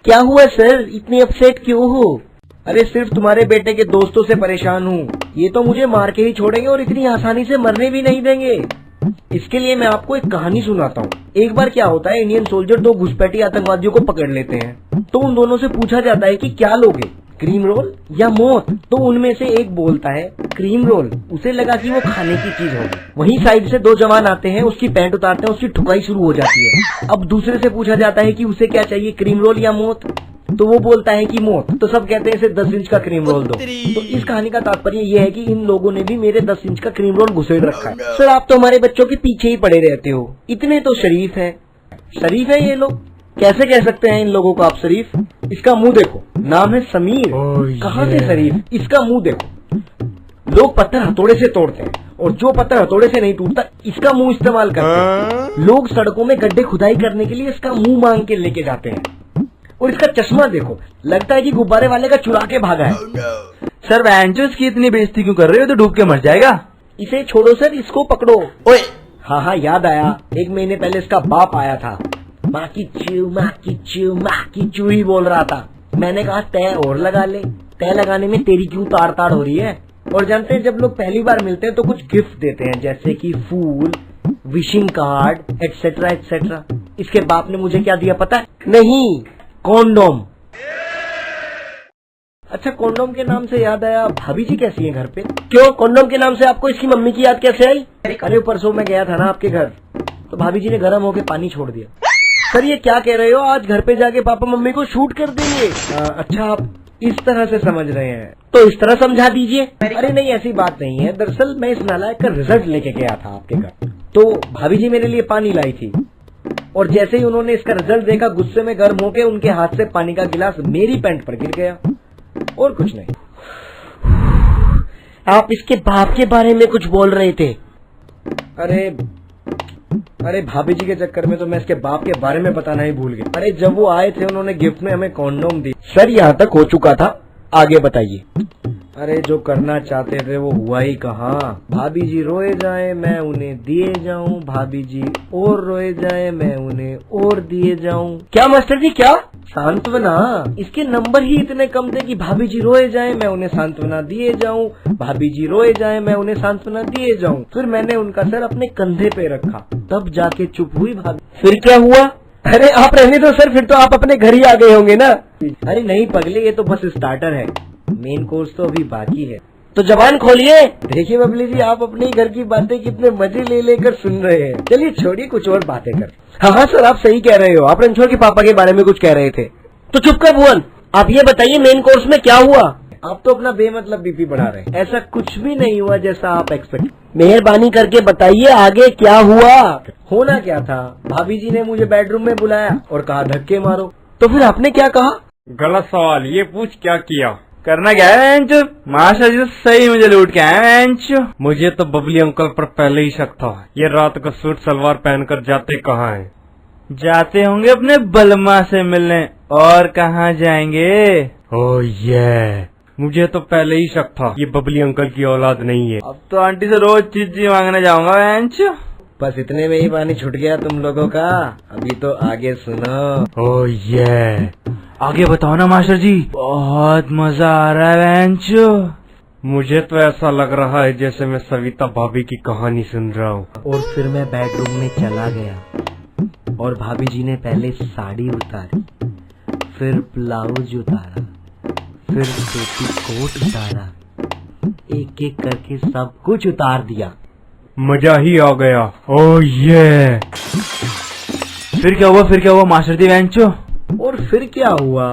क्या हुआ सर, इतनी अपसेट क्यों हो? अरे सिर्फ तुम्हारे बेटे के दोस्तों से परेशान हूँ। ये तो मुझे मार के ही छोड़ेंगे और इतनी आसानी से मरने भी नहीं देंगे। इसके लिए मैं आपको एक कहानी सुनाता हूँ। एक बार क्या होता है, इंडियन सोल्जर दो घुसपैठी आतंकवादियों को पकड़ लेते हैं। तो उन दोनों से पूछा जाता है कि क्या लोगे, क्रीम रोल या मौत? तो उनमें से एक बोलता है क्रीम रोल। उसे लगा कि वो खाने की चीज होगी। वहीं साइड से दो जवान आते हैं, उसकी पैंट उतारते हैं, उसकी ठुकाई शुरू हो जाती है। अब दूसरे से पूछा जाता है कि उसे क्या चाहिए, क्रीम रोल या मौत? तो वो बोलता है कि मौत। तो सब कहते हैं इसे 10 इंच का क्रीम रोल दो। तो इस कहानी का तात्पर्य ये है कि इन लोगों ने भी मेरे 10 इंच का क्रीम रोल घुसेड़ रखा है। सर आप तो हमारे बच्चों के पीछे ही पड़े रहते हो, इतने तो शरीफ है। शरीफ है ये लोग? कैसे कह सकते हैं इन लोगों को आप शरीफ? इसका मुंह देखो, नाम है समीर। कहाँ से शरीफ? इसका मुंह देखो। लोग पत्थर हथौड़े से तोड़ते हैं और जो पत्थर हथौड़े से नहीं टूटता इसका मुंह इस्तेमाल करते हैं। लोग सड़कों में गड्ढे खुदाई करने के लिए इसका मुंह मांग के लेके जाते हैं। और इसका चश्मा देखो, लगता है कि गुब्बारे वाले का चुरा के भागा है। सर वैंचर्स की इतनी बेइज्जती क्यों कर रहे हो, तो डूब के मर जाएगा। इसे छोड़ो सर, इसको पकड़ो। ओए हाँ याद आया, 1 महीने पहले इसका बाप आया था। माँ की चू माँ की चू माँ की चू ही बोल रहा था। मैंने कहा तय और लगा ले, तय लगाने में तेरी क्यों ताड़ ताड़ हो रही है? और जानते हैं जब लोग पहली बार मिलते हैं तो कुछ गिफ्ट देते हैं, जैसे कि फूल, विशिंग कार्ड एटसेट्रा एटसेट्रा। इसके बाप ने मुझे क्या दिया पता है? नहीं, कॉन्डोम। अच्छा कॉन्डोम के नाम से याद आया, भाभी जी कैसी हैं घर पे? क्यों, कॉन्डोम के नाम से आपको इसकी मम्मी की याद कैसे आई? अरे परसों मैं गया था ना आपके घर, तो भाभी जी ने गर्म होके पानी छोड़ दिया। सर ये क्या कह रहे हो, आज घर पे जाके पापा मम्मी को शूट कर देंगे? अच्छा आप इस तरह से समझ रहे हैं, तो इस तरह समझा दीजिए। अरे नहीं ऐसी बात नहीं है, दरअसल मैं इस नालायक का रिजल्ट लेके गया था आपके घर, तो भाभी जी मेरे लिए पानी लाई थी और जैसे ही उन्होंने इसका रिजल्ट देखा, गुस्से में गर्म होके उनके हाथ से पानी का गिलास मेरी पैंट पर गिर गया, और कुछ नहीं। आप इसके बाप के बारे में कुछ बोल रहे थे? अरे भाभी जी के चक्कर में तो मैं इसके बाप के बारे में बताना ही भूल गया। अरे जब वो आए थे उन्होंने गिफ्ट में हमें कॉन्डोम दी। सर यहाँ तक हो चुका था, आगे बताइए। अरे जो करना चाहते थे वो हुआ ही कहाँ। भाभी जी रोए जाए मैं उन्हें दिए जाऊं, भाभी जी और रोए जाए मैं उन्हें और दिए जाऊं। क्या मास्टर जी क्या? सांत्वना। इसके नंबर ही इतने कम थे कि भाभी जी रोए जाए मैं उन्हें सांत्वना दिए जाऊं, भाभी जी रोए जाए मैं उन्हें सांत्वना दिए जाऊं। फिर मैंने उनका सर अपने कंधे पे रखा, तब जाके चुप हुई भाभी। फिर क्या हुआ? अरे आप रहने दो सर, फिर तो आप अपने घर ही आ गए होंगे ना। अरे नहीं पगले, ये तो बस स्टार्टर है, मेन कोर्स तो अभी बाकी है। तो जबान खोलिए। देखिए बबली जी, आप अपने घर की बातें कितने मजे ले लेकर सुन रहे हैं। चलिए छोड़िए, कुछ और बातें कर। हाँ सर आप सही कह रहे हो, आप रणछोड़ के पापा के बारे में कुछ कह रहे थे। तो चुप कर भुवन, आप ये बताइए मेन कोर्स में क्या हुआ? आप तो अपना बेमतलब बीपी बढ़ा रहे हैं। ऐसा कुछ भी नहीं हुआ जैसा आप एक्सपेक्ट। मेहरबानी करके बताइए आगे क्या हुआ? होना क्या था, भाभी जी ने मुझे बेडरूम में बुलाया और कहा धक्के मारो। तो फिर आपने क्या कहा? गलत सवाल, ये पूछ क्या किया, करना क्या है वेंचो? माशा जी तो सही मुझे लूट के आए वेंचो। मुझे तो बबली अंकल पर पहले ही शक था, ये रात को सूट सलवार पहनकर जाते कहाँ हैं? जाते होंगे अपने बलमा से मिलने, और कहाँ जाएंगे? ओह ये मुझे तो पहले ही शक था, ये बबली अंकल की औलाद नहीं है। अब तो आंटी से रोज चीज मांगने जाऊंगा वेंचो। बस इतने में ही पानी छूट गया तुम लोगों का। अभी तो आगे सुनो। ओह ये आगे बताओ ना मास्टर जी, बहुत मजा आ रहा है वेंचो। मुझे तो ऐसा लग रहा है जैसे मैं सविता भाभी की कहानी सुन रहा हूँ। और फिर मैं बेडरूम में चला गया और भाभी जी ने पहले साड़ी उतारी, फिर ब्लाउज उतारा, फिर पेटीकोट उतारा, एक एक करके सब कुछ उतार दिया। मजा ही आ गया। ओह ये फिर क्या हुआ मास्टर जी वेंचो? और फिर क्या हुआ,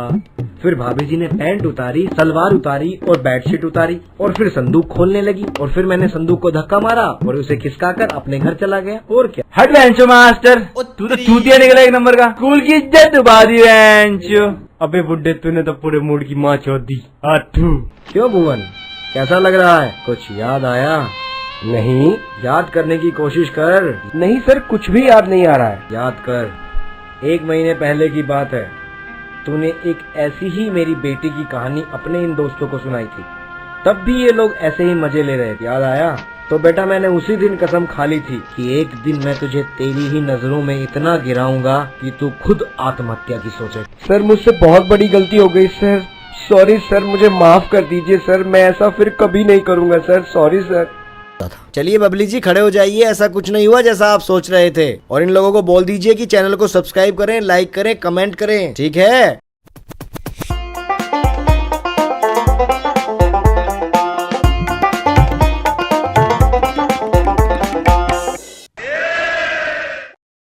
फिर भाभी जी ने पैंट उतारी, सलवार उतारी और बेडशीट उतारी और फिर संदूक खोलने लगी और फिर मैंने संदूक को धक्का मारा और उसे खिसकाकर अपने घर चला गया। और क्या। हट वेंचो मास्टर, तू तो चूतिया निकला एक नंबर का, स्कूल की इज्जत डुबा दी वेंचो। अबे बुड्ढे तूने तो पूरे मूड की माँ चोद दी। क्यों भुवन, कैसा लग रहा है? कुछ याद आया? नहीं, याद करने की कोशिश कर। नहीं सर कुछ भी याद नहीं आ रहा है। याद कर, 1 महीने पहले की बात है, तूने एक ऐसी ही मेरी बेटी की कहानी अपने इन दोस्तों को सुनाई थी, तब भी ये लोग ऐसे ही मजे ले रहे थे। याद आया? तो बेटा मैंने उसी दिन कसम खा ली थी कि एक दिन मैं तुझे तेरी ही नजरों में इतना गिराऊंगा कि तू खुद आत्महत्या की सोचे। सर मुझसे बहुत बड़ी गलती हो गई सर, सॉरी सर, मुझे माफ कर दीजिए सर, मैं ऐसा फिर कभी नहीं करूंगा सर, सॉरी सर। चलिए बबली जी खड़े हो जाइए, ऐसा कुछ नहीं हुआ जैसा आप सोच रहे थे, और इन लोगों को बोल दीजिए कि चैनल को सब्सक्राइब करें, लाइक करें, कमेंट करें, ठीक है।